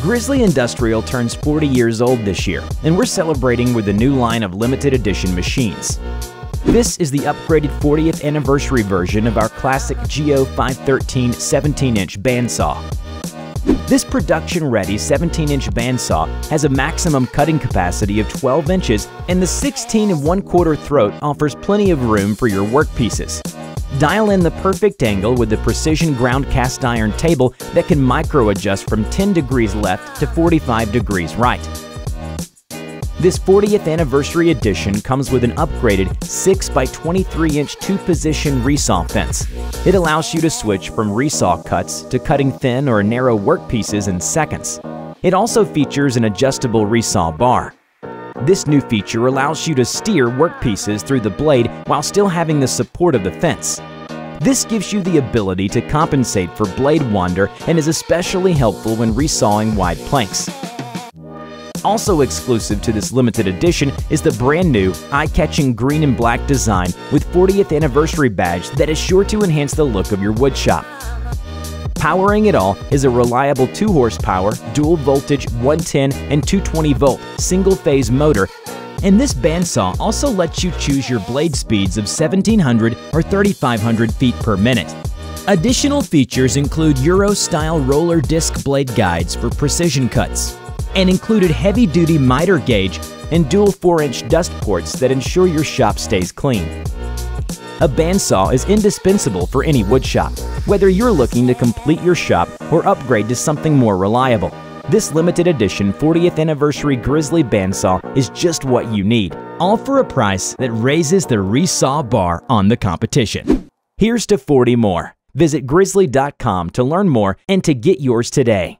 Grizzly Industrial turns 40 years old this year, and we're celebrating with a new line of limited edition machines. This is the upgraded 40th anniversary version of our classic GO 513 17-inch bandsaw. This production-ready 17-inch bandsaw has a maximum cutting capacity of 12 inches, and the 16 1/4 throat offers plenty of room for your workpieces. Dial in the perfect angle with the precision ground cast iron table that can micro-adjust from 10 degrees left to 45 degrees right. This 40th anniversary edition comes with an upgraded 6 by 23-inch 2-position resaw fence. It allows you to switch from resaw cuts to cutting thin or narrow workpieces in seconds. It also features an adjustable resaw bar. This new feature allows you to steer workpieces through the blade while still having the support of the fence. This gives you the ability to compensate for blade wander and is especially helpful when resawing wide planks. Also exclusive to this limited edition is the brand new, eye-catching green and black design with 40th anniversary badge that is sure to enhance the look of your woodshop. Powering it all is a reliable 2 horsepower, dual voltage 110 and 220 volt single-phase motor, and this bandsaw also lets you choose your blade speeds of 1700 or 3500 feet per minute. Additional features include Euro-style roller disc blade guides for precision cuts, and included heavy-duty miter gauge and dual 4-inch dust ports that ensure your shop stays clean. A bandsaw is indispensable for any woodshop, whether you're looking to complete your shop or upgrade to something more reliable. This limited edition 40th anniversary Grizzly bandsaw is just what you need, all for a price that raises the resaw bar on the competition. Here's to 40 more. Visit grizzly.com to learn more and to get yours today.